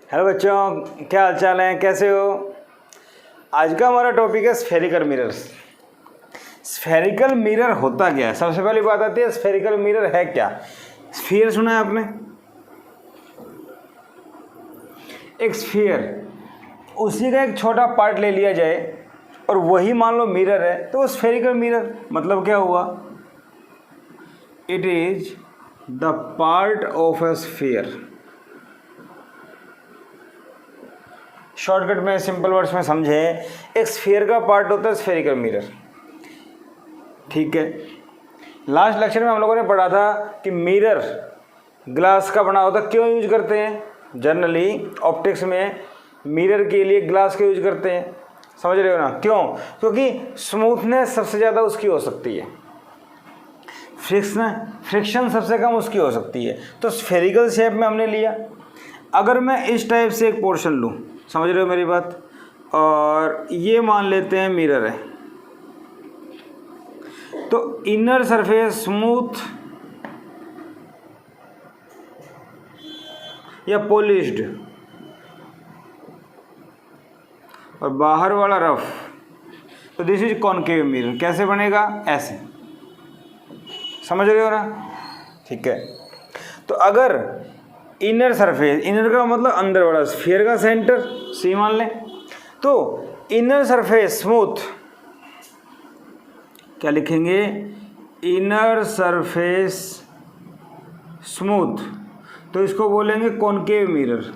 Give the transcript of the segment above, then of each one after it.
Hello बच्चों, क्या हाल चाल है, कैसे हो। आज का हमारा टॉपिक है स्फेरिकल मिरर्स। स्फेरिकल मिरर होता क्या है। सबसे पहली बात आती है स्फेरिकल मिरर है क्या। स्फीयर सुना है आपने। एक स्फीयर, उसी का एक छोटा पार्ट ले लिया जाए और वही मान लो मिरर है, तो वो स्फेरिकल मिरर। मतलब क्या हुआ, it is the part of a sphere. Shortcut में सिंपल वर्ड्स में समझे, एक स्फीयर का पार्ट होता है स्फेरिकल मिरर। ठीक है। लास्ट लेक्चर में हम लोगों ने पढ़ा था कि मिरर ग्लास का बना होता। क्यों यूज करते हैं, जनरली ऑप्टिक्स में मिरर के लिए ग्लास का यूज करते हैं। समझ रहे हो ना, क्यों? क्योंकि स्मूथनेस सबसे ज़्यादा उसकी हो सकती है, फ्रिक्शन सबसे कम उसकी हो सकती है। तो स्फेरिकल शेप में हमने लिया। अगर मैं इस टाइप से एक पोर्शन लूँ, समझ रहे हो मेरी बात, और ये मान लेते हैं मिरर है, तो इनर सरफेस स्मूथ या पॉलिश्ड और बाहर वाला रफ, तो दिस इज कॉनकेव मिरर। कैसे बनेगा, ऐसे। समझ रहे हो ना। ठीक है। तो अगर इनर सरफेस, इनर का मतलब अंदर वाला, स्फीयर का सेंटर सी मान लें, तो इनर सरफेस स्मूथ, क्या लिखेंगे, इनर सरफेस स्मूथ, तो इसको बोलेंगे कॉनकेव मिरर।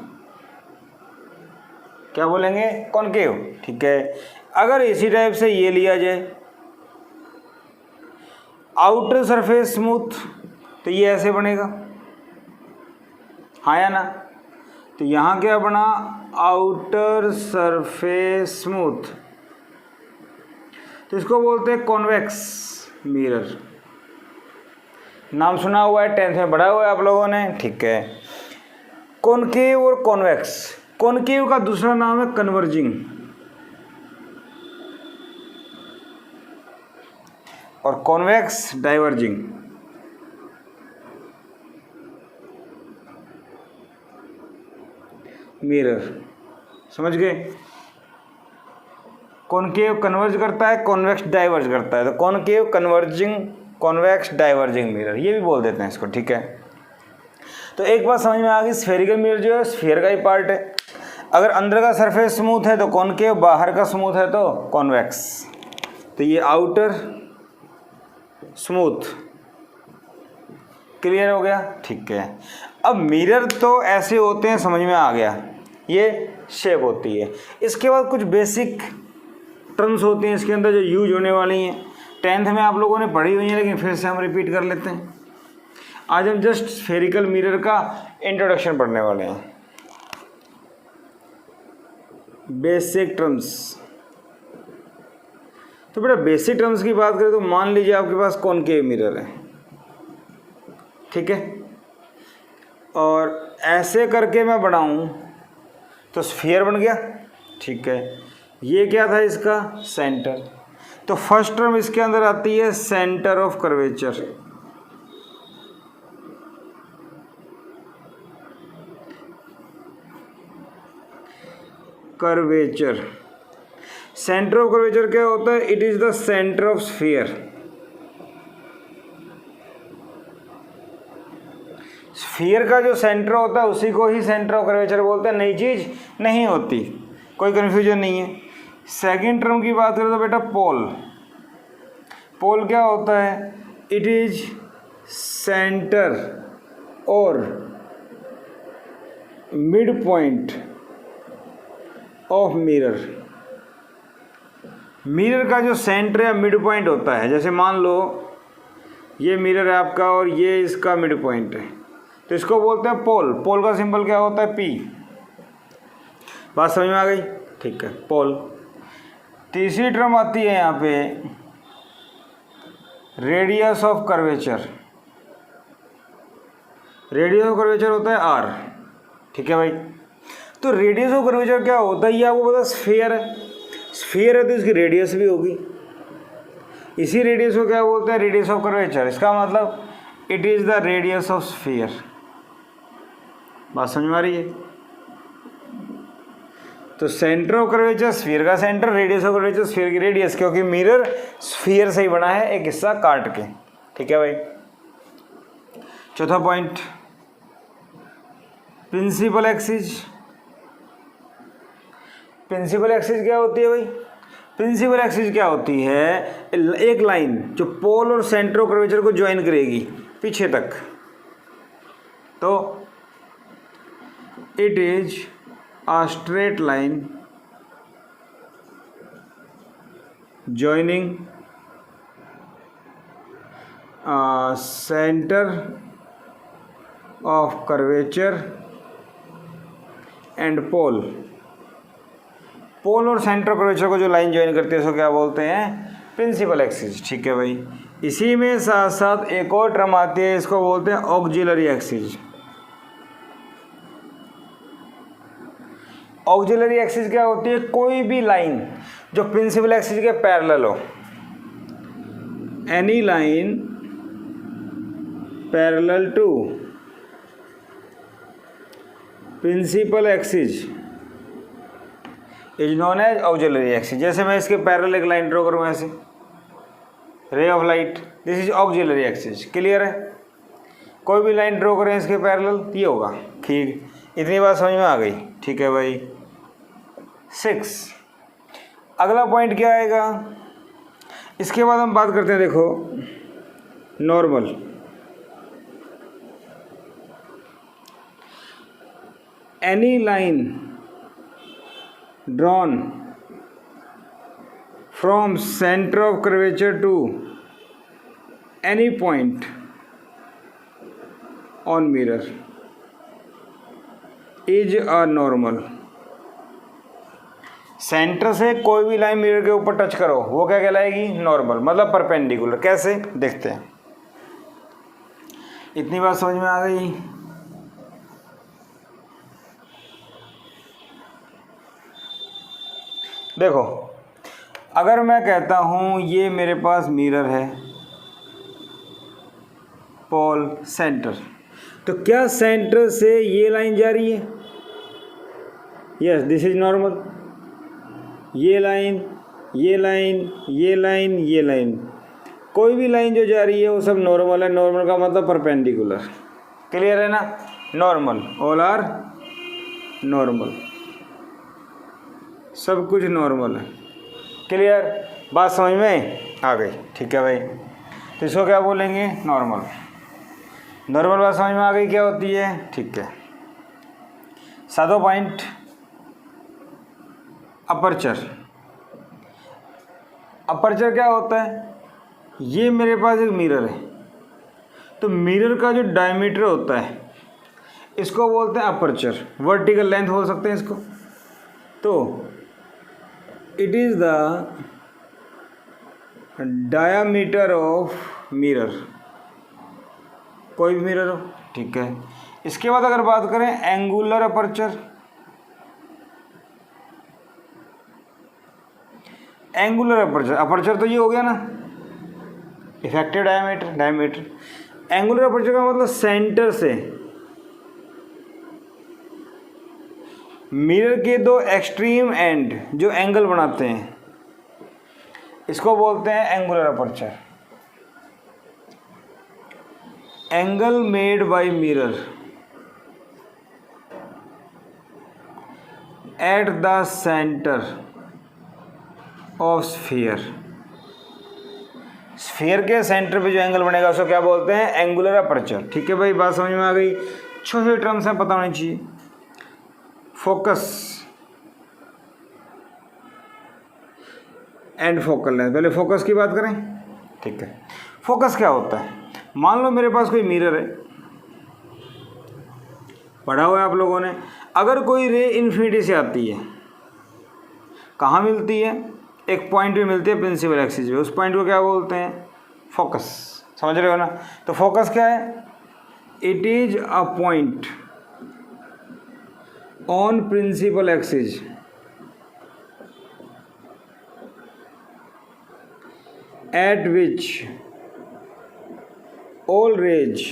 क्या बोलेंगे, कॉनकेव। ठीक है। अगर इसी टाइप से ये लिया जाए, आउटर सरफेस स्मूथ, तो ये ऐसे बनेगा, हाँ या ना। तो यहाँ क्या बना, आउटर सरफेस स्मूथ, तो इसको बोलते हैं कॉन्वेक्स मिरर। नाम सुना हुआ है, 10th में पढ़ा हुआ है आप लोगों ने। ठीक है। कॉनकेव और कॉन्वेक्स, कॉनकेव का दूसरा नाम है कन्वर्जिंग, और कॉन्वेक्स डाइवर्जिंग। मिरर, समझ गए। कॉनकेव कन्वर्ज करता है, कॉन्वेक्स डाइवर्ज करता है, तो concave converging, convex diverging mirror, ये भी बोल देते हैं इसको। ठीक है। तो एक बात समझ में आ गई, स्फेरिकल मिरर जो है स्फीयर का ही पार्ट है। अगर अंदर का सरफेस स्मूथ है तो कॉनकेव, बाहर का स्मूथ है तो कॉन्वेक्स। तो ये आउटर स्मूथ, क्लियर हो गया। ठीक है। अब मिरर तो ऐसे होते हैं, समझ में आ गया, ये शेप होती है। इसके बाद कुछ बेसिक टर्म्स होती हैं इसके अंदर जो यूज होने वाली हैं। 10th में आप लोगों ने पढ़ी हुई हैं, लेकिन फिर से हम रिपीट कर लेते हैं। आज हम जस्ट स्फेरिकल मिरर का इंट्रोडक्शन पढ़ने वाले हैं। बेसिक टर्म्स, तो बेटा बेसिक टर्म्स की बात करें तो मान लीजिए आपके पास कॉनकेव मिरर है, ठीक है, और ऐसे करके मैं बढ़ाऊं तो स्फीयर बन गया। ठीक है। ये क्या था, इसका सेंटर। तो फर्स्ट टर्म इसके अंदर आती है centre of curvature. Curvature, centre of curvature क्या होता है, it is the centre of sphere. Sphere का जो सेंटर होता है उसी को ही सेंटर ऑफ कर्वेचर बोलते हैं, नई चीज नहीं होती, कोई कंफ्यूजन नहीं है। सेकंड टर्म की बात करें तो बेटा पोल, पोल क्या होता है, इट इज सेंटर और mid point of mirror. Mirror का जो सेंटर या मिड पॉइंट होता है, जैसे मान लो ये मिरर है आपका और ये इसका मिड पॉइंट है, तो इसको बोलते हैं पोल। पोल का सिंबल क्या होता है, पी। बात समझ में आ गई। ठीक है, पोल। तीसरी टर्म आती है यहाँ पे radius of curvature. Radius of curvature होता है आर। ठीक है भाई। तो रेडियस ऑफ कर्वेचर क्या होता है, ये आपको पता, स्फीयर है। स्फीयर है तो इसकी रेडियस भी होगी। इसी रेडियस को क्या बोलते हैं, रेडियस ऑफ कर्वेचर। इसका मतलब it is the radius of sphere. बात समझ में आ रही है। तो सेंटर ऑफ कर्वेचर स्फीयर का centre, radius of curvature sphere की रेडियस, क्योंकि मिरर स्फीयर से ही बना है एक हिस्सा काट के। ठीक है भाई। चौथा point, principal axis. Principal axis क्या होती है भाई? प्रिंसिपल एक्सिस क्या होती है? एक लाइन जो पोल और सेंटर ऑफ कर्वेचर को ज्वाइन करेगी पीछे तक। तो it is a straight line joining center of curvature and pole। पोल और सेंटर कर्वेचर को जो लाइन ज्वाइन करती है उसको क्या बोलते हैं? Principal axis. ठीक है भाई। इसी में साथ साथ एक और टर्म आती है, इसको बोलते हैं ऑक्सिलरी एक्सिस। ऑक्सिलरी एक्सिस क्या होती है? कोई भी लाइन जो प्रिंसिपल एक्सिस के पैरेलल हो, any line parallel to principal axis is known as auxiliary axis. जैसे मैं इसके पैरेलल एक लाइन ड्रॉ करूँ ऐसे, ray of light, this is auxiliary axis. Clear है? कोई भी लाइन ड्रॉ करें इसके पैरेलल, ये होगा। ठीक, इतनी बात समझ में आ गई। ठीक है भाई। 6, अगला पॉइंट क्या आएगा? इसके बाद हम बात करते हैं, देखो normal. Any line drawn from centre of curvature to any point on mirror is a normal. Centre से कोई भी लाइन मिरर के ऊपर टच करो, वो क्या कहलाएगी? नॉर्मल, मतलब परपेंडिकुलर। कैसे? देखते हैं। इतनी बात समझ में आ गई? देखो, अगर मैं कहता हूं ये मेरे पास मिरर है, पोल, सेंटर, तो क्या सेंटर से ये लाइन जा रही है? Yes, this is normal. ये लाइन, ये लाइन, ये लाइन, ये लाइन, कोई भी लाइन जो जा रही है वो सब नॉर्मल है। नॉर्मल का मतलब परपेंडिकुलर। क्लियर है ना? नॉर्मल, ऑल आर नॉर्मल, सब कुछ नॉर्मल है। क्लियर? बात समझ में आ गई? ठीक है भाई। तो इसको क्या बोलेंगे? नॉर्मल। नॉर्मल बात समझ में आ गई क्या होती है? ठीक है। 7वां पॉइंट, अपर्चर। अपर्चर क्या होता है? ये मेरे पास एक मिरर है, तो मिरर का जो डायमीटर होता है इसको बोलते हैं अपर्चर। वर्टिकल लेंथ बोल सकते हैं इसको। तो it is the diameter of mirror, कोई भी मिरर हो। ठीक है। इसके बाद अगर बात करें angular aperture, angular aperture, aperture तो ये हो गया ना, effective diameter, diameter. Angular aperture का मतलब सेंटर से मिरर के दो एक्सट्रीम एंड जो एंगल बनाते हैं इसको बोलते हैं angular aperture. Angle made by mirror at the centre of sphere. Sphere के सेंटर पे जो एंगल बनेगा उसको क्या बोलते हैं? Angular aperture. ठीक है भाई, बात समझ में आ गई? छोटे टर्म्स हैं, पता होनी चाहिए। Focus and focal length. पहले फोकस की बात करें। ठीक है। फोकस क्या होता है? मान लो मेरे पास कोई मिरर है, पढ़ा हुआ है आप लोगों ने। अगर कोई रे इन्फिनिटी से आती है, कहाँ मिलती है? एक पॉइंट पे मिलती है प्रिंसिपल एक्सिस पे, उस पॉइंट को क्या बोलते हैं? फोकस। समझ रहे हो ना? तो फोकस क्या है? It is a point on principal axis at which all rays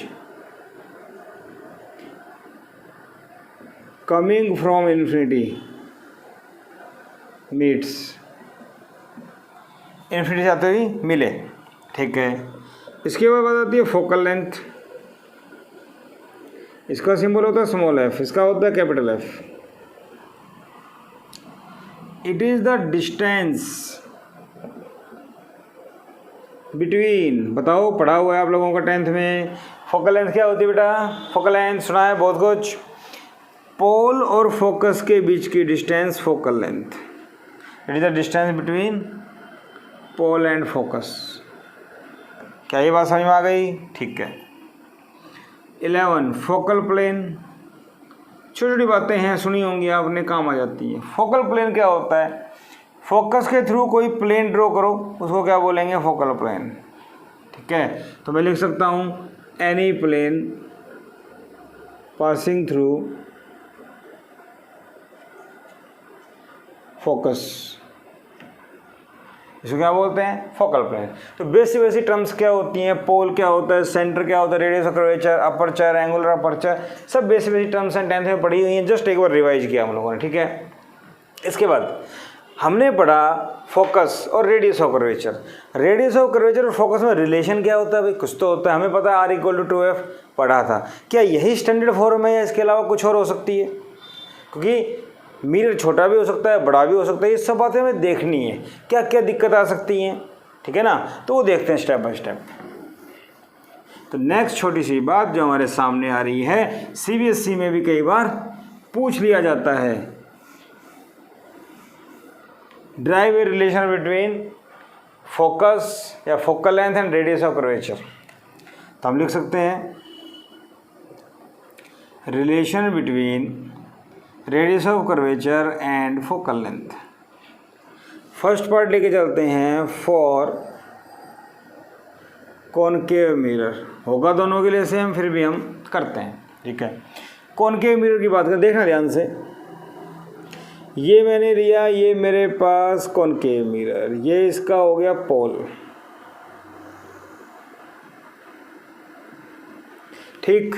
coming from infinity meets, infinity से आते हुए मिले, ठीक है। इसके बाद बात आती है फोकल लेंथ। इसका सिंबल होता है स्मॉल एफ, इसका होता है capital F. It is the distance between, बताओ पढ़ा हुआ है आप लोगों का 10th में। फोकल लेंथ क्या होती है बेटा? फोकल लेंथ सुना है बहुत कुछ। पोल और फोकस के बीच की distance focal length. It is the distance between pole and focus. क्या ये बात समझ में आ गई? ठीक है। 11 फोकल प्लेन। छोटी छोटी बातें हैं, सुनी होंगी आपने, काम आ जाती है। फोकल प्लेन क्या होता है? फोकस के थ्रू कोई प्लेन ड्रॉ करो, उसको क्या बोलेंगे? फोकल प्लेन, ठीक है। तो मैं लिख सकता हूँ any plane passing through focus, इसको क्या बोलते हैं? Focal plane. तो बेसिक टर्म्स क्या होती हैं? पोल क्या होता है, सेंटर क्या होता है, radius of curvature, aperture, angular aperture, सब बेसिक टर्म्स एंड 10th में पढ़ी हुई हैं। जस्ट एक बार रिवाइज किया हम लोगों ने, ठीक है। इसके बाद हमने पढ़ा फोकस और radius of curvature. Radius of curvature और फोकस में रिलेशन क्या होता है भाई? कुछ तो होता है, हमें पता है R=2F पढ़ा था। क्या यही स्टैंडर्ड फॉर्म है या इसके अलावा कुछ और हो सकती है? क्योंकि मिरर छोटा भी हो सकता है, बड़ा भी हो सकता है, ये सब बातें हमें देखनी है, क्या क्या दिक्कत आ सकती हैं, ठीक है ना। तो वो देखते हैं स्टेप बाय स्टेप। तो नेक्स्ट छोटी सी बात जो हमारे सामने आ रही है, CBSE में भी कई बार पूछ लिया जाता है, drive a relation between focus या focal length and radius of curvature. तो हम लिख सकते हैं relation between radius of curvature and focal length. First part लेके चलते हैं, फॉर कॉनकेव मिरर। होगा दोनों के लिए सेम, फिर भी हम करते हैं, ठीक है। कॉनकेव मिरर की बात करें, देखना ध्यान से। ये मैंने लिया, ये मेरे पास कॉनकेव मिरर, ये इसका हो गया पोल, ठीक।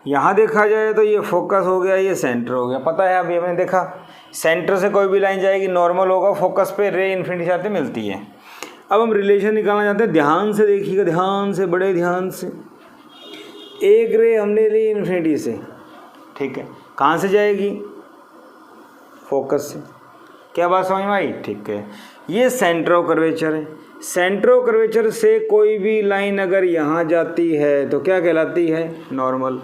यहाँ देखा जाए तो ये फोकस हो गया, ये सेंटर हो गया। पता है अभी हमने देखा, सेंटर से कोई भी लाइन जाएगी, नॉर्मल होगा, फोकस पे रे इन्फिनिटी से मिलती है। अब हम रिलेशन निकालना चाहते हैं, ध्यान से देखिएगा, ध्यान से, बड़े ध्यान से। एक रे हमने ली इन्फिनिटी से, ठीक है। कहाँ से जाएगी? फोकस से। क्या बात समझ में आई? ठीक है। ये सेंटर ऑफ कर्वेचर है। सेंटर ऑफ कर्वेचर से कोई भी लाइन अगर यहाँ जाती है तो क्या कहलाती है? नॉर्मल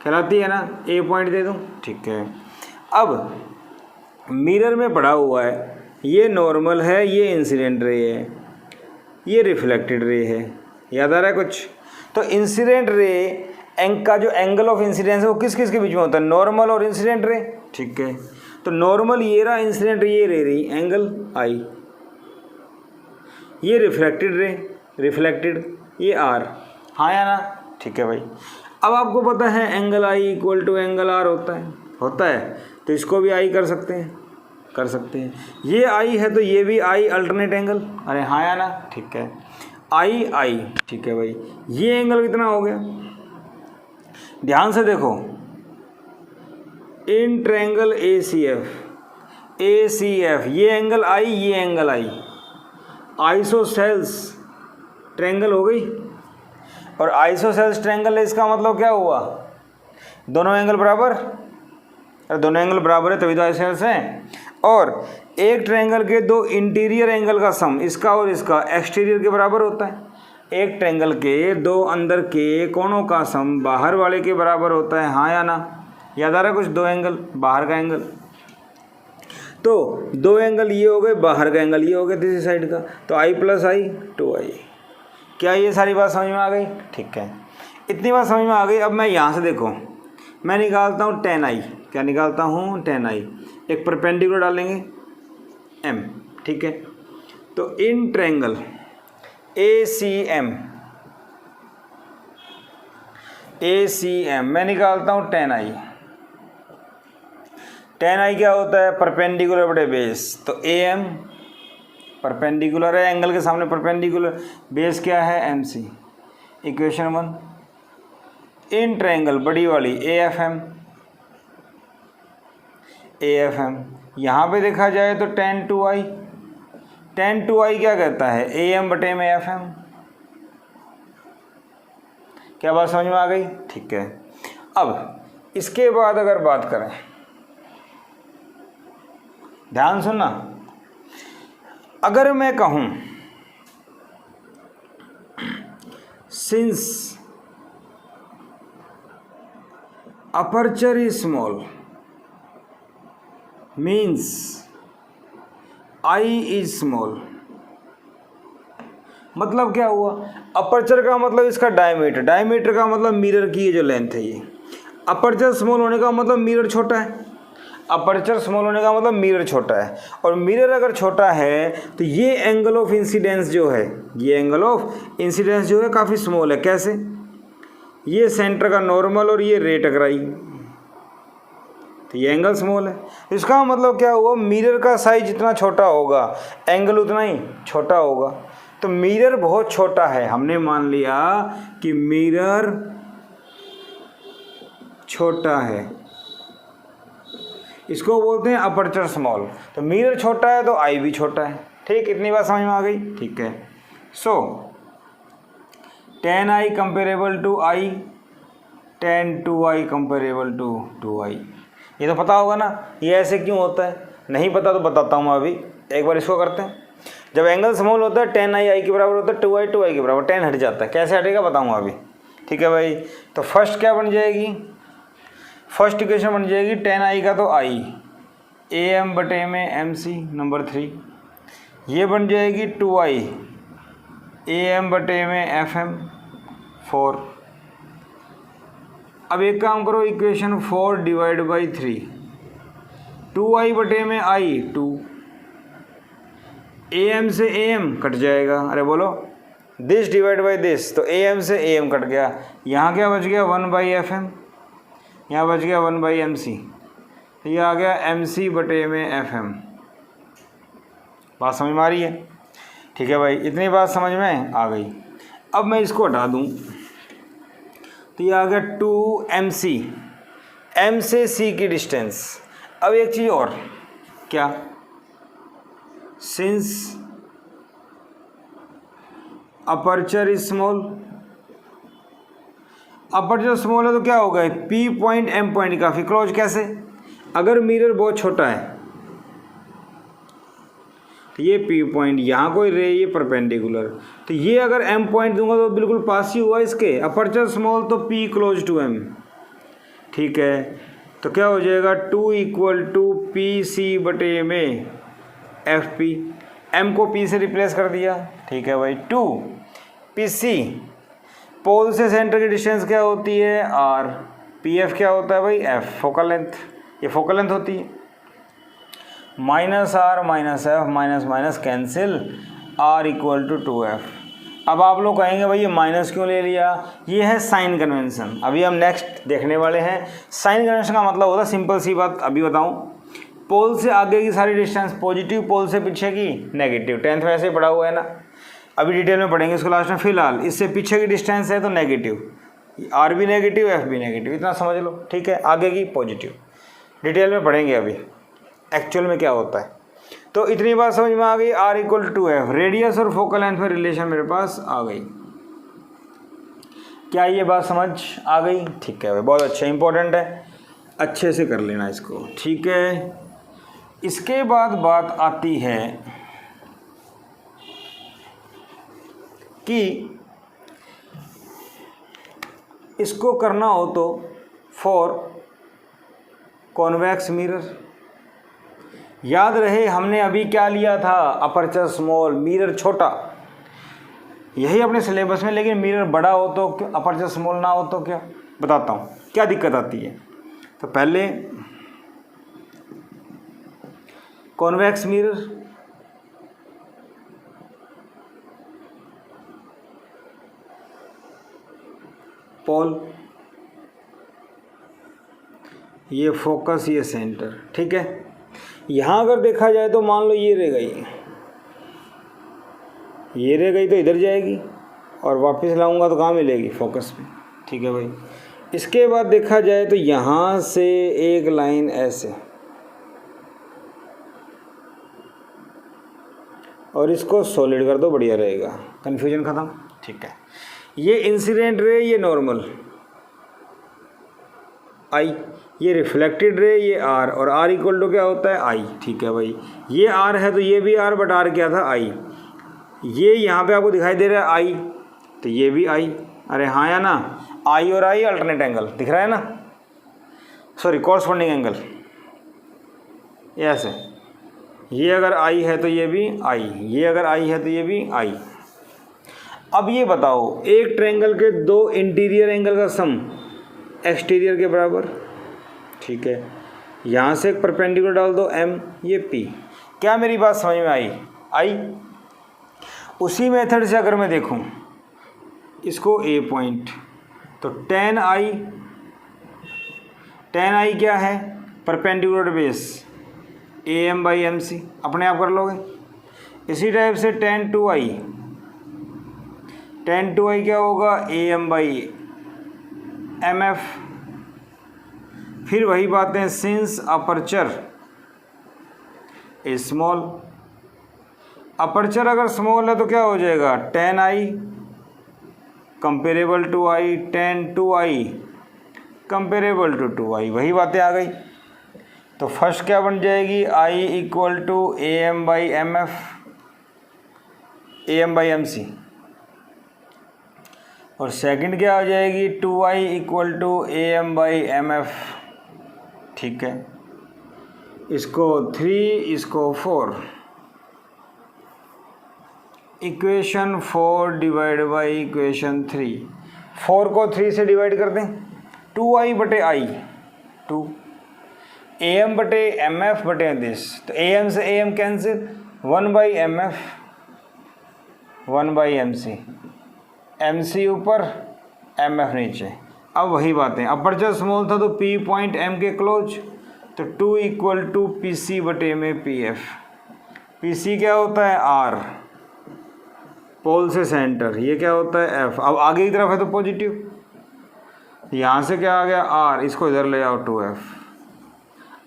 कहलाती है ना। ए पॉइंट दे दूँ, ठीक है। अब मिरर में पड़ा हुआ है, ये नॉर्मल है, ये इंसिडेंट रे है, ये रिफ्लेक्टेड रे है। याद आ रहा है कुछ? तो इंसिडेंट रे का जो एंगल ऑफ इंसिडेंस है वो किस किस के बीच में होता है? नॉर्मल और इंसिडेंट रे, ठीक है। तो नॉर्मल ये रहा, इंसिडेंट ये रे रही, एंगल आई। ये रिफ्लेक्टेड रे, रिफ्लेक्टेड ये आर, हाँ या ना? ठीक है भाई। अब आपको पता है angle I equal to angle R होता है, तो इसको भी आई कर सकते हैं, ये आई है तो ये भी आई अल्टरनेट एंगल, अरे हाँ या ना? ठीक है, आई, ठीक है भाई। ये एंगल कितना हो गया? ध्यान से देखो, इन ट्रायंगल ACF, ये एंगल आई, ये एंगल आई, आइसोसेल्स ट्रायंगल हो गई। और आइसोसेल्स ट्रायंगल है, इसका मतलब क्या हुआ? दोनों एंगल बराबर, दोनों एंगल बराबर है तभी तो आइसोसेल्स हैं। और एक ट्रायंगल के दो इंटीरियर एंगल का सम, इसका और इसका, एक्सटीरियर के बराबर होता है। एक ट्रायंगल के दो अंदर के कोणों का सम बाहर वाले के बराबर होता है, हाँ या ना? याद आ रहा है कुछ? दो एंगल, बाहर का एंगल, तो दो एंगल ये हो गए, बाहर का एंगल ये हो गया तीसरी साइड का, तो I + I 2I। क्या ये सारी बात समझ में आ गई? ठीक है, इतनी बात समझ में आ गई। अब मैं यहाँ से देखो, मैं निकालता हूँ tan I। क्या निकालता हूँ? tan I। एक परपेंडिकुलर डालेंगे M, ठीक है। तो इन ट्रायंगल ACM मैं निकालता हूँ tan I। tan I क्या होता है? परपेंडिकुलर बटे बेस, तो AM परपेंडिकुलर है, एंगल के सामने परपेंडिकुलर, बेस क्या है? MC। इक्वेशन 1, इन ट्रायंगल बड़ी वाली AFM, AFM। यहाँ पे देखा जाए तो tan 2i, tan 2i क्या कहता है, AM बटे में FM। क्या बात समझ में आ गई? ठीक है। अब इसके बाद अगर बात करें, ध्यान सुनना, अगर मैं कहूं since aperture is small means I is small, मतलब क्या हुआ, अपर्चर का मतलब इसका डायमीटर, डायमीटर का मतलब मिरर की ये जो लेंथ है ये, अपर्चर स्मॉल होने का मतलब मिरर छोटा है, अपर्चर स्मॉल होने का मतलब मिरर छोटा है, और मिरर अगर छोटा है तो ये एंगल ऑफ इंसिडेंस जो है, ये एंगल ऑफ इंसिडेंस जो है काफ़ी स्मॉल है। कैसे, ये सेंटर का नॉर्मल और ये रे टकराई तो ये एंगल स्मॉल है। इसका मतलब क्या हुआ, मिरर का साइज जितना छोटा होगा एंगल उतना ही छोटा होगा। तो मिरर बहुत छोटा है, हमने मान लिया कि मिरर छोटा है, इसको बोलते हैं अपर्चर स्मॉल। तो मिरर छोटा है तो आई भी छोटा है। ठीक, इतनी बात समझ में आ गई? ठीक है। So tan i comparable to I, tan 2i comparable to 2i। ये तो पता होगा ना, ये ऐसे क्यों होता है, नहीं पता तो बताता हूँ मैं अभी। एक बार इसको करते हैं। जब एंगल स्मॉल होता है tan i के बराबर होता है, 2i 2i के बराबर, tan हट जाता है। कैसे हटेगा बताऊँगा अभी। ठीक है भाई। तो फर्स्ट क्या बन जाएगी, फर्स्ट इक्वेशन बन जाएगी tan i का तो i, AM बटे में MC नंबर 3। ये बन जाएगी 2i, AM बटे में FM 4। अब एक काम करो, इक्वेशन 4 डिवाइड बाई 3, 2i बटे में i 2, AM से AM कट जाएगा, अरे बोलो दिस डिवाइड बाई दिस, तो AM से AM कट गया, यहाँ क्या बच गया 1 बाई FM, यहाँ बच गया 1 बाई MC, ये आ गया MC बटे में FM। बात समझ में आ रही है? ठीक है भाई, इतनी बात समझ में आ गई। अब मैं इसको हटा दूँ तो ये आ गया 2MC, M से C की डिस्टेंस। अब एक चीज़ और, क्या, since aperture is small, aperture small है तो क्या होगा, P पॉइंट M पॉइंट काफ़ी क्लोज। कैसे, अगर मिरर बहुत छोटा है तो ये P पॉइंट, यहाँ कोई रे, ये परपेंडिकुलर, तो ये अगर M पॉइंट दूंगा तो बिल्कुल पास ही हुआ इसके। अपर्चर स्मॉल तो P क्लोज टू M। ठीक है, तो क्या हो जाएगा 2 इक्वल टू PC बटे में FP, M को P से रिप्लेस कर दिया। ठीक है भाई, 2 PC, पोल से सेंटर की डिस्टेंस क्या होती है R, PF क्या होता है भाई F, फोकल लेंथ, ये फोकल लेंथ होती है। -R -F minus cancel, R equal to 2F। अब आप लोग कहेंगे भाई ये माइनस क्यों ले लिया, ये है साइन कन्वेंशन। अभी हम नेक्स्ट देखने वाले हैं। साइन कन्वेंशन का मतलब होता है, सिंपल सी बात अभी बताऊं, पोल से आगे की सारी डिस्टेंस पॉजिटिव, पोल से पीछे की नेगेटिव। 10th में ऐसे ही पढ़ा हुआ है ना, अभी डिटेल में पढ़ेंगे इसको लास्ट में। फिलहाल इससे पीछे की डिस्टेंस है तो नेगेटिव, R भी नेगेटिव, F भी नेगेटिव, इतना समझ लो। ठीक है, आगे की पॉजिटिव, डिटेल में पढ़ेंगे अभी एक्चुअल में क्या होता है। तो इतनी बात समझ में आ गई, R equal to F, radius और फोकल लेंथ में रिलेशन मेरे पास आ गई। क्या ये बात समझ आ गई? ठीक है भाई, बहुत अच्छा, इंपॉर्टेंट है, अच्छे से कर लेना इसको। ठीक है, इसके बाद बात आती है कि इसको करना हो तो फॉर कॉन्वेक्स मिरर। याद रहे हमने अभी क्या लिया था, अपर्चर स्मॉल, मिरर छोटा, यही अपने सिलेबस में। लेकिन मिरर बड़ा हो तो क्यों, अपर्चर स्मॉल ना हो तो क्या, बताता हूँ क्या दिक्कत आती है। तो पहले कॉन्वेक्स मिरर, पोल, ये फोकस, ये सेंटर। ठीक है, यहाँ अगर देखा जाए तो मान लो ये रह गई, ये रह गई तो इधर जाएगी, और वापस लाऊंगा तो कहाँ मिलेगी, फोकस में। ठीक है भाई, इसके बाद देखा जाए तो यहाँ से एक लाइन ऐसे, और इसको सॉलिड कर दो, बढ़िया रहेगा, कन्फ्यूजन ख़त्म। ठीक है, ये इंसिडेंट रे, ये नॉर्मल आई, ये रिफ्लेक्टेड रे, ये आर, और आर इक्वल टू क्या होता है आई। ठीक है भाई, ये आर है तो ये भी आर, बट आर क्या था आई। ये यहाँ पे आपको दिखाई दे रहा है आई, तो ये भी आई, अरे हाँ या ना, आई और आई अल्टरनेट एंगल दिख रहा है ना, सॉरी कॉरस्पॉन्डिंग एंगल, ये ऐसे, ये अगर आई है तो ये भी आई, ये अगर आई है तो ये भी आई। अब ये बताओ, एक ट्रायंगल के दो इंटीरियर एंगल का सम एक्सटीरियर के बराबर। ठीक है, यहाँ से एक परपेंडिकुलर डाल दो एम, ये पी। क्या मेरी बात समझ में आई? आई। उसी मेथड से अगर मैं देखूँ इसको ए पॉइंट, तो टेन आई क्या है? Perpendicular base A M by M C, अपने आप कर लोगे। इसी टाइप से टेन टू आई क्या होगा? A M by M F. फिर वही बातें, since aperture A small, aperture अगर स्मॉल है तो क्या हो जाएगा? Then I comparable to I, then two I comparable to two I, वही बातें आ गई। तो फर्स्ट क्या बन जाएगी? I equal to A M by M F, A M by M C. और सेकंड क्या हो जाएगी? Two I equal to A M by M F. ठीक है, इसको 3, इसको 4, इक्वेशन 4 डिवाइड बाई इक्वेशन 3। 4 को 3 से डिवाइड कर दें, 2i बटे आई, 2 ए एम बटे एम एफ बटे दिस, तो ए एम से A M cancel, 1 by M F, 1 by M C, M C ऊपर एम एफ नीचे। अब वही बातें, अपर्चर स्मॉल था तो पी पॉइंट एम के क्लोज, तो 2 इक्वल टू पी सी बटे में पी एफ। पी सी क्या होता है? आर, पोल से सेंटर, ये क्या होता है? एफ। अब आगे की तरफ है तो पॉजिटिव, यहाँ से क्या आ गया? आर, इसको इधर ले आओ 2f,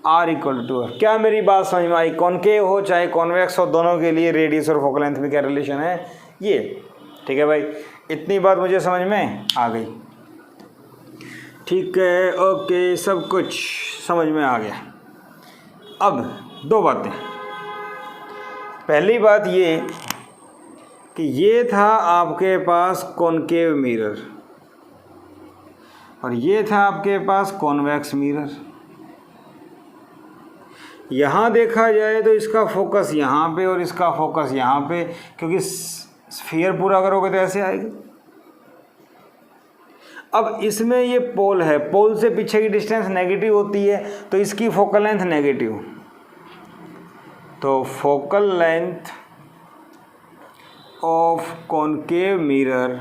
are equal to F. क्या मेरी बात समझ में आई? कॉनकेव हो चाहे कॉन्वेक्स हो, दोनों के लिए रेडियस और फोकल लेंथ में क्या रिलेशन है ये। ठीक है भाई, इतनी बात मुझे समझ में आ गई। ठीक है, ओके, सब कुछ समझ में आ गया। अब दो बातें, पहली बात ये कि ये था आपके पास कॉनकेव मिरर और ये था आपके पास कॉन्वेक्स मिरर। यहाँ देखा जाए तो इसका फोकस यहाँ पे और इसका फोकस यहाँ पे, क्योंकि स्फीयर पूरा करोगे तो ऐसे आएगी। अब इसमें ये पोल है, पोल से पीछे की डिस्टेंस नेगेटिव होती है, तो इसकी फोकल लेंथ नेगेटिव, तो focal length of concave mirror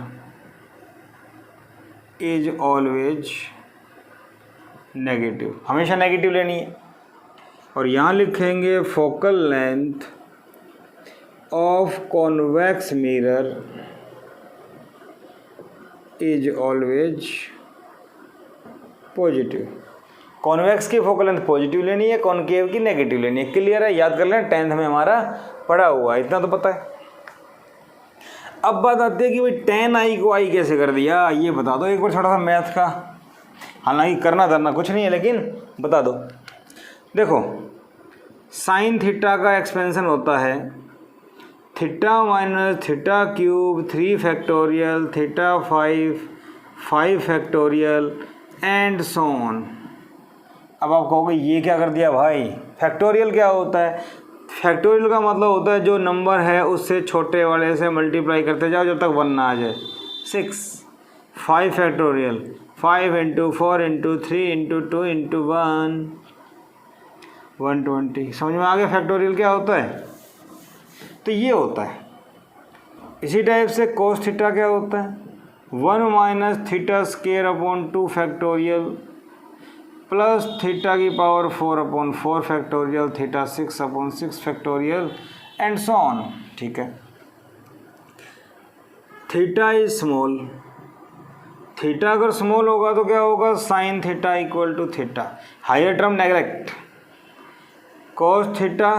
is always negative, हमेशा नेगेटिव लेनी है। और यहाँ लिखेंगे focal length of convex mirror is always positive. Convex की फोकल लेंथ पॉजिटिव लेनी है, कॉनकेव की नेगेटिव लेनी है। क्लियर है? याद कर लें, 10th में हमारा पढ़ा हुआ है, इतना तो पता है। अब बात आती है कि भाई tan i को i कैसे कर दिया, ये बता दो एक बार, छोटा सा मैथ का। हालांकि करना धरना कुछ नहीं है, लेकिन बता दो। देखो, साइन थीटा का एक्सपेंशन होता है theta minus theta cube 3 factorial theta 5 factorial and so on. अब आप कहोगे ये क्या कर दिया भाई? फैक्टोरियल क्या होता है? फैक्टोरियल का मतलब होता है जो नंबर है उससे छोटे वाले से मल्टीप्लाई करते जाओ जब तक 1 ना आ जाए। 6 5 factorial 5 into 4 into 3 into 2 into 1 120। समझ में आ गया फैक्टोरियल क्या होता है? तो ये होता है। इसी टाइप से कोस थीटा क्या होता है? 1 minus theta square upon 2 factorial plus theta की power 4 upon 4 factorial theta 6 upon 6 factorial and so on. ठीक है, थीटा इज स्मॉल, थीटा अगर स्मॉल होगा तो क्या होगा? Sine theta equal to theta, higher term neglect, cos theta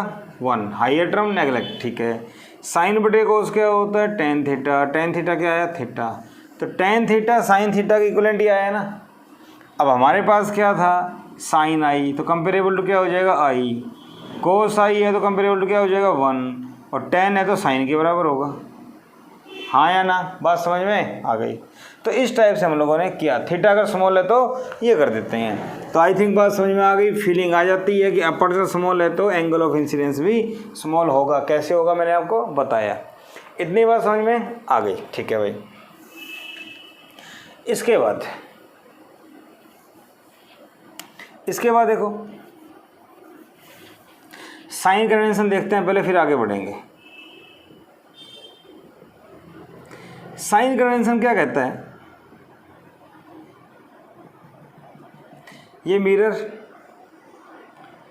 1, higher term neglect. ठीक है, साइन बटे कोस क्या होता है, टेन थीटा। टेन थीटा क्या आया, थीटा। तो टेन थीटा साइन थीटा की इक्विवेलेंट ही आया ना। अब हमारे पास क्या था, साइन आई, तो कंपेरेबल टू क्या हो जाएगा, आई। कोस आई है तो कंपेरेबल टू क्या हो जाएगा, 1। और टेन है तो साइन के बराबर होगा। हाँ या ना, बात समझ में आ गई। तो इस टाइप से हम लोगों ने किया। थीटा अगर स्मॉल है तो ये कर देते हैं। तो आई थिंक बात समझ में आ गई। फीलिंग आ जाती है कि अपर्चर स्मॉल है तो एंगल ऑफ इंसिडेंस भी स्मॉल होगा। कैसे होगा मैंने आपको बताया। इतनी बात समझ में आ गई, ठीक है भाई। इसके बाद देखो साइन कन्वेंशन देखते हैं पहले, फिर आगे बढ़ेंगे। साइन कन्वेंशन क्या कहता है, ये मिरर,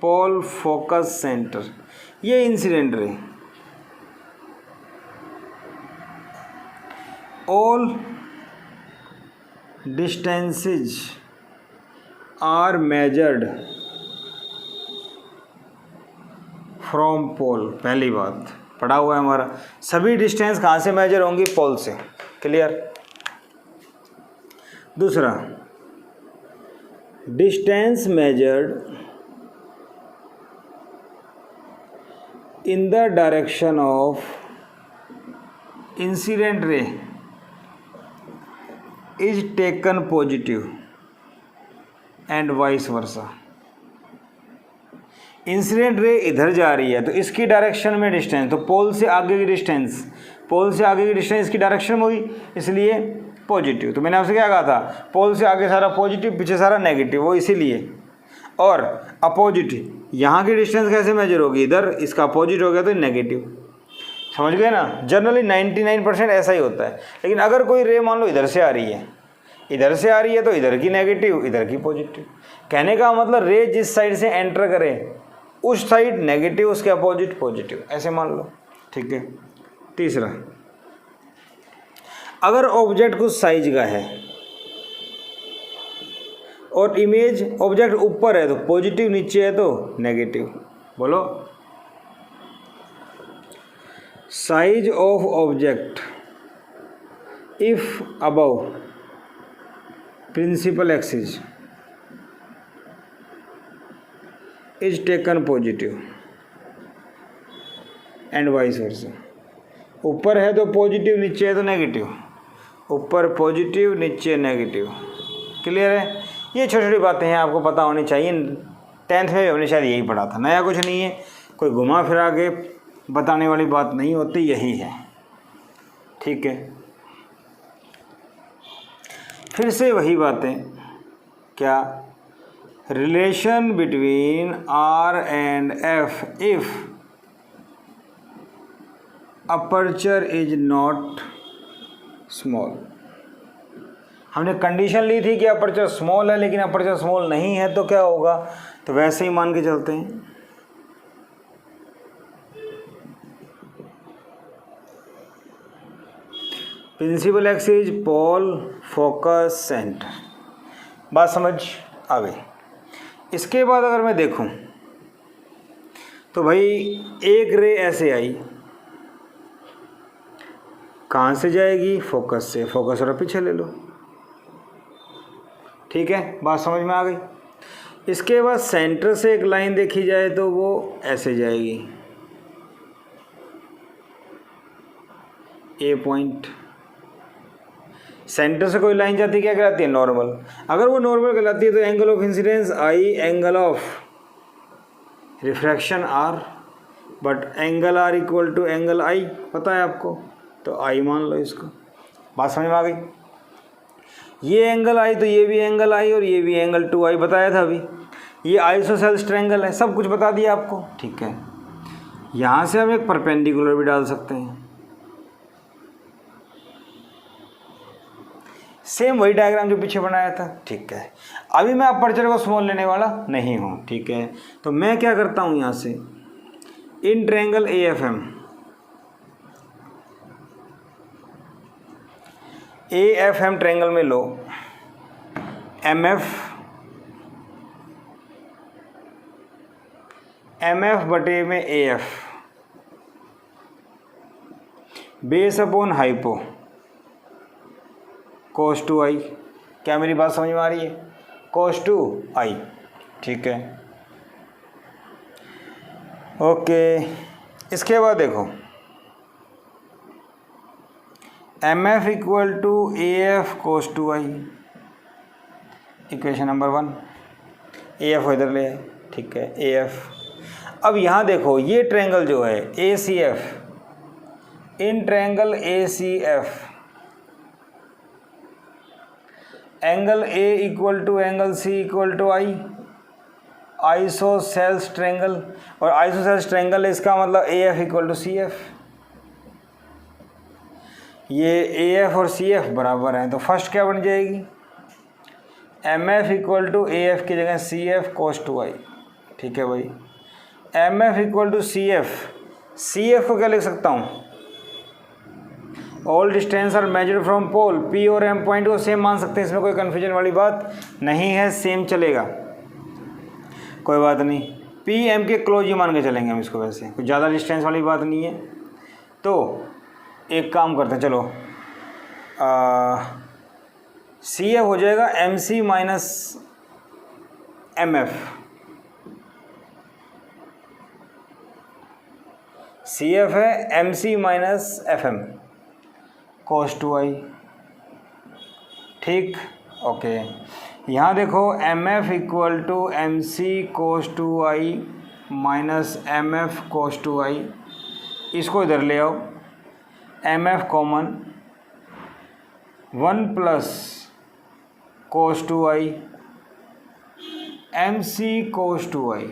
पोल, फोकस, सेंटर, ये incident ray, all distances are measured from pole. पहली बात पढ़ा हुआ है हमारा, सभी डिस्टेंस कहाँ से मेजर होंगी, पोल से। क्लियर। दूसरा, distance measured in the direction of incident ray is taken positive and vice versa. Incident ray इधर जा रही है तो इसकी डायरेक्शन में डिस्टेंस, तो पोल से आगे की डिस्टेंस, पोल से आगे की डिस्टेंस इसकी डायरेक्शन में हुई, इसलिए पॉजिटिव। तो मैंने आपसे क्या कहा था, पोल से आगे सारा पॉजिटिव, पीछे सारा नेगेटिव, वो इसीलिए। और अपोजिट, यहाँ की डिस्टेंस कैसे मेजर होगी, इधर इसका अपोजिट हो गया तो नेगेटिव। समझ गए ना। जनरली 99% ऐसा ही होता है। लेकिन अगर कोई रे मान लो इधर से आ रही है, इधर से आ रही है तो इधर की नेगेटिव, इधर की पॉजिटिव। कहने का मतलब रे जिस साइड से एंटर करे उस साइड नेगेटिव, उसके अपोजिट पॉजिटिव, ऐसे मान लो। ठीक है। तीसरा, अगर ऑब्जेक्ट कुछ साइज का है और इमेज ऑब्जेक्ट ऊपर है तो पॉजिटिव, नीचे है तो नेगेटिव। बोलो, size of object if above principal axis is taken positive and vice versa. ऊपर है तो पॉजिटिव, नीचे है तो नेगेटिव। ऊपर पॉजिटिव, नीचे नेगेटिव। क्लियर है। ये छोटी छोटी बातें हैं, आपको पता होनी चाहिए। 10th में हमने शायद यही पढ़ा था, नया कुछ नहीं है। कोई घुमा फिरा के बताने वाली बात नहीं होती, यही है। ठीक है। फिर से वही बातें, क्या, relation between R and F if aperture is not small. हमने कंडीशन ली थी कि अपर्चर स्मॉल है, लेकिन अपर्चर स्मॉल नहीं है तो क्या होगा, तो वैसे ही मान के चलते हैं। प्रिंसिपल एक्सिस, पोल, फोकस, सेंटर। बात समझ आ गई। इसके बाद अगर मैं देखूं तो भाई एक रे ऐसे आई, कहाँ से जाएगी, फोकस से। फोकस और पीछे ले लो। ठीक है, बात समझ में आ गई। इसके बाद सेंटर से एक लाइन देखी जाए तो वो ऐसे जाएगी, ए पॉइंट। सेंटर से कोई लाइन जाती है, क्या कहलाती है, नॉर्मल। अगर वो नॉर्मल कहलाती है तो angle of incidence I, angle of refraction R, but angle R equal to angle I, पता है आपको, तो आई मान लो इसको। बात समझ में आ गई। ये एंगल आई तो ये भी एंगल आई और ये भी एंगल 2 आई, बताया था अभी। ये आइसोसेल्स ट्रायंगल है, सब कुछ बता दिया आपको। ठीक है। यहाँ से हम एक परपेंडिकुलर भी डाल सकते हैं। सेम वही डायग्राम जो पीछे बनाया था। ठीक है। अभी मैं अपर्चर को स्मॉल लेने वाला नहीं हूँ। ठीक है। तो मैं क्या करता हूँ, यहाँ से in triangle AFM, AFM triangle में लो MF बटे में AF, base upon hypo cos 2i। क्या मेरी बात समझ में आ रही है? cos 2i, ठीक है, ओके। इसके बाद देखो mf equal to AF cos 2i, equation number 1। AF इधर ले आए, ठीक है, AF। अब यहाँ देखो ये ट्रायंगल जो है ACF, in triangle ACF angle A equal to angle C equal to I, isosceles triangle, और आइसोसेल्स ट्रायंगल इसका मतलब AF इक्वल टू CF। ये AF और CF बराबर हैं, तो फर्स्ट क्या बन जाएगी? MF इक्वल टू AF की जगह CF cos 2i, ठीक है भाई। MF इक्वल टू CF को क्या लिख सकता हूँ? All distance are measured from pole, P और M पॉइंट को सेम मान सकते हैं, इसमें कोई कन्फ्यूजन वाली बात नहीं है, सेम चलेगा, कोई बात नहीं। P M के क्लोज ही मान के चलेंगे हम इसको, वैसे कुछ ज़्यादा डिस्टेंस वाली बात नहीं है। तो एक काम करते हैं, चलो CF हो जाएगा MC माइनस MF, CF है MC minus FM cos 2i, ठीक, ओके। यहाँ देखो MF equal to MC cos 2i minus MF cos 2i, इसको इधर ले आओ, MF common, 1 plus cos 2i MC cos 2i।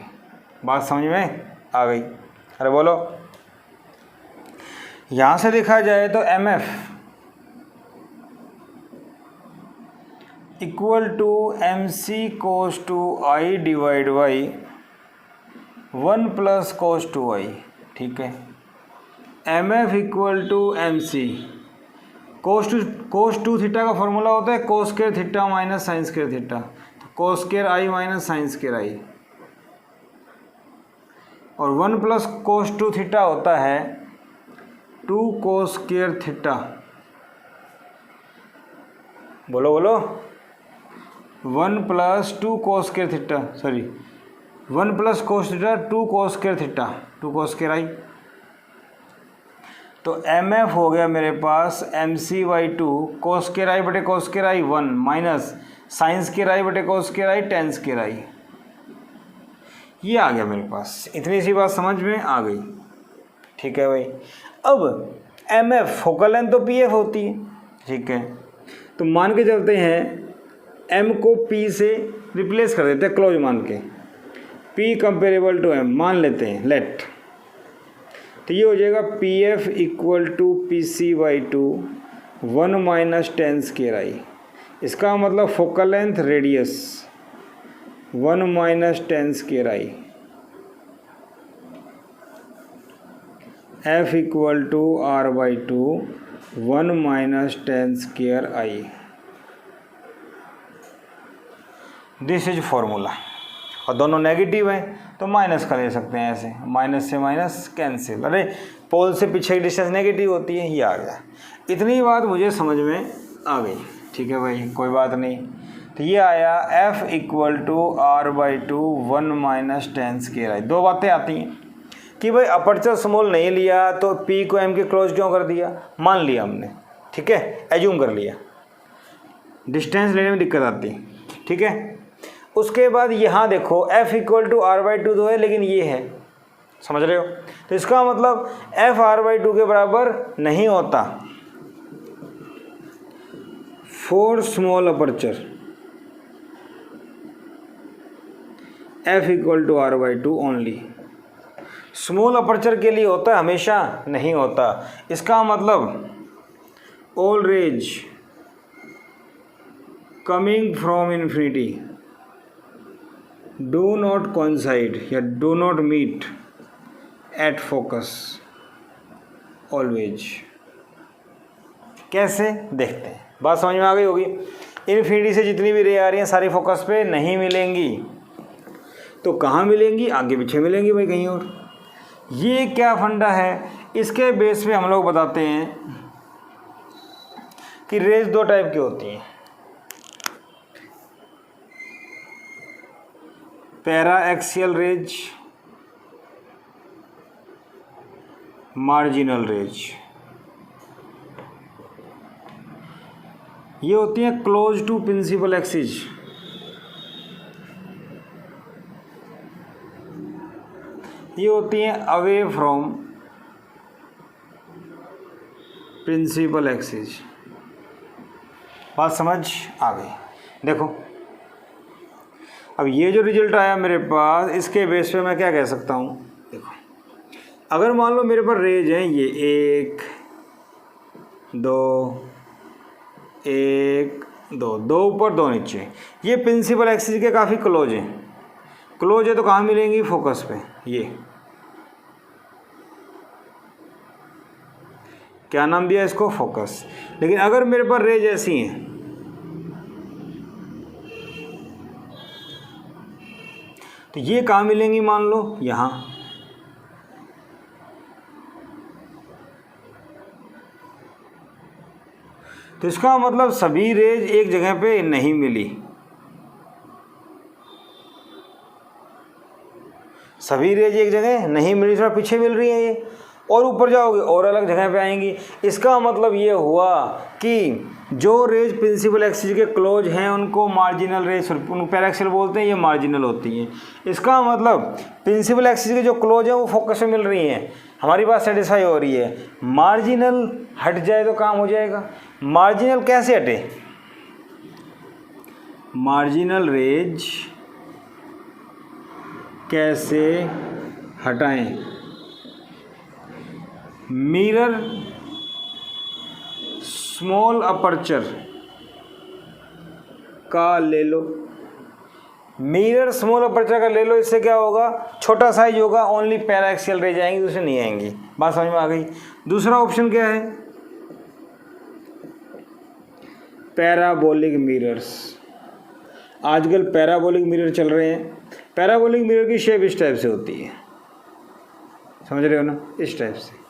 बात समझ में आ गई? अरे बोलो। यहाँ से देखा जाए तो MF equal to MC cos 2i divide by 1 plus cos 2i, ठीक है। MF equal to MC, cos 2 theta का फॉर्मूला होता है cos square theta minus sine square theta, तो cos square i minus sine square i, और 1 plus cos 2 theta होता है 2 cos square theta. बोलो बोलो। 1 plus 2 cos square theta, sorry 1 plus cos theta 2 cos square theta, 2 cos square I. तो MF हो गया मेरे पास MC by 2 cos square I बटे cos square I 1 minus sine square I बटे cos square I tan square I. ये आ गया मेरे पास, इतनी सी बात समझ में आ गई, ठीक है भाई। अब MF फोकल लेंथ तो PF होती है, ठीक है, तो मान के चलते हैं M को P से रिप्लेस कर देते हैं क्लोज मान के, P कंपेरेबल टू M मान लेते हैं, लेट, तो ये हो जाएगा PF equal to PC by 2 1 minus tan square I. इसका मतलब focal length radius 1 minus tan square I. F equal to R by 2 1 minus tan square I. This is formula, और दोनों नेगेटिव हैं तो माइनस का ले सकते हैं, ऐसे माइनस से माइनस कैंसिल, अरे पोल से पीछे की डिस्टेंस नेगेटिव होती है, ये आ गया। इतनी बात मुझे समझ में आ गई, ठीक है भाई, कोई बात नहीं। तो ये आया F equal to R by 2 1 minus tan square I. दो बातें आती हैं कि भाई अपर्चर स्मॉल नहीं लिया तो P को M के क्लोज क्यों कर दिया, मान लिया हमने, ठीक है, एज्यूम कर लिया, डिस्टेंस लेने में दिक्कत आती है, ठीक है। उसके बाद यहाँ देखो F equal to R by 2 तो है, लेकिन ये है, समझ रहे हो, तो इसका मतलब F R बाई 2 के बराबर नहीं होता for small aperture, F equal to R by 2 only. Small aperture के लिए होता है, हमेशा नहीं होता। इसका मतलब all rays coming from infinity do not coincide या do not meet at focus always. कैसे देखते हैं, बात समझ में आ गई होगी। इन्फिनिटी से जितनी भी रे आ रही हैं सारी फोकस पे नहीं मिलेंगी, तो कहाँ मिलेंगी, आगे पीछे मिलेंगी भाई, कहीं और। ये क्या फंडा है, इसके बेस पे हम लोग बताते हैं कि रेज दो टाइप की होती हैं, paraxial rays, marginal rays. ये होती हैं क्लोज टू प्रिंसिपल एक्सिस, ये होती हैं अवे फ्रॉम प्रिंसिपल एक्सिस। बात समझ आ गई? देखो अब ये जो रिजल्ट आया मेरे पास, इसके बेस पे मैं क्या कह सकता हूँ। देखो अगर मान लो मेरे पास रेज हैं ये 1 2 1 2, 2 ऊपर 2 नीचे, ये प्रिंसिपल एक्सिस के काफ़ी क्लोज हैं। क्लोज है तो कहाँ मिलेंगी? फोकस पे। ये क्या नाम दिया इसको? फोकस। लेकिन अगर मेरे पास रेज ऐसी हैं, तो ये कहाँ मिलेंगी? मान लो यहाँ। तो इसका मतलब सभी रेज एक जगह पे नहीं मिली, सभी रेज एक जगह नहीं मिली, थोड़ा पीछे मिल रही है ये, और ऊपर जाओगे और अलग जगह पे आएंगी। इसका मतलब ये हुआ कि जो रेज प्रिंसिपल एक्सिस के क्लोज हैं उनको मार्जिनल रेज, उनको पैराक्सियल बोलते हैं, ये मार्जिनल होती हैं। इसका मतलब प्रिंसिपल एक्सिस के जो क्लोज हैं वो फोकस में मिल रही हैं। हमारी बात सेटिस्फाई हो रही है। मार्जिनल हट जाए तो काम हो जाएगा। मार्जिनल कैसे हटे? मार्जिनल रेज कैसे हटाएं? मिरर स्मॉल अपर्चर का ले लो, मिरर स्मॉल अपर्चर का ले लो। इससे क्या होगा? छोटा साइज होगा, ओनली पैराक्सियल रेज आएंगी, दूसरे नहीं आएंगी। बात समझ में आ गई? दूसरा ऑप्शन क्या है? Parabolic mirrors. आजकल पैराबोलिक मिरर चल रहे हैं। पैराबोलिक मिरर की शेप इस टाइप से होती है, समझ रहे हो ना? इस टाइप से।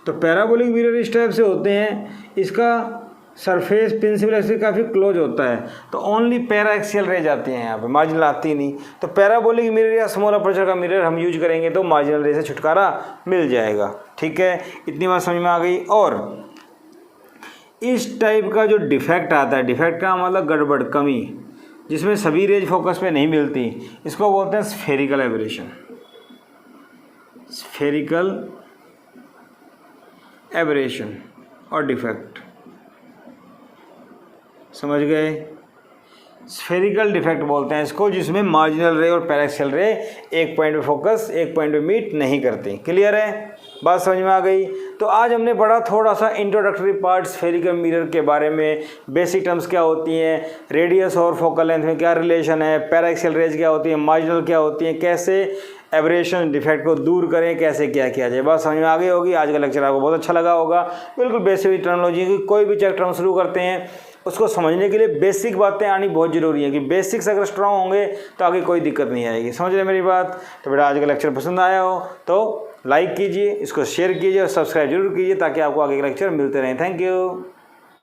तो पैराबोलिक मिरर इस टाइप से होते हैं, इसका सरफेस प्रिंसिपल एक्सिस काफ़ी क्लोज होता है, तो ओनली पैरा एक्सियल रेज आती हैं यहाँ पे, मार्जिनल आती नहीं। तो पैराबोलिक मिरर या स्मॉल अपर्चर का मिरर हम यूज करेंगे तो मार्जिनल रेज से छुटकारा मिल जाएगा। ठीक है, इतनी बात समझ में आ गई। और इस टाइप का जो डिफेक्ट आता है, डिफेक्ट का मतलब गड़बड़, कमी, जिसमें सभी रेज फोकस पे नहीं मिलती, इसको बोलते हैं स्फेरिकल एबरेशन। स्फेरिकल एबरेशन और डिफेक्ट, समझ गए? स्फेरिकल डिफेक्ट बोलते हैं इसको, जिसमें मार्जिनल रे और पैराक्सियल रे एक पॉइंट पे फोकस, एक पॉइंट पे मीट नहीं करती। क्लियर है? बात समझ में आ गई? तो आज हमने पढ़ा थोड़ा सा इंट्रोडक्टरी पार्ट स्फेरिकल मिरर के बारे में, बेसिक टर्म्स क्या होती हैं, रेडियस और फोकल लेंथ में क्या रिलेशन है, पैराक्सियल रेज क्या होती है, मार्जिनल क्या होती है, कैसे एबरेशन डिफेक्ट को दूर करें, कैसे क्या किया जाए। बात समझ में आ गई होगी। आज का लेक्चर आपको बहुत अच्छा लगा होगा। बिल्कुल बेसिक टर्मिनोलॉजी की, कोई भी चैप्टर हम शुरू करते हैं उसको समझने के लिए बेसिक बातें आनी बहुत ज़रूरी है, कि बेसिक्स अगर स्ट्रांग होंगे तो आगे कोई दिक्कत नहीं आएगी। समझ रहे मेरी बात? तो बेटा आज का लेक्चर पसंद आया हो तो लाइक कीजिए, इसको शेयर कीजिए और सब्सक्राइब जरूर कीजिए, ताकि आपको आगे के लेक्चर मिलते रहें। Thank you.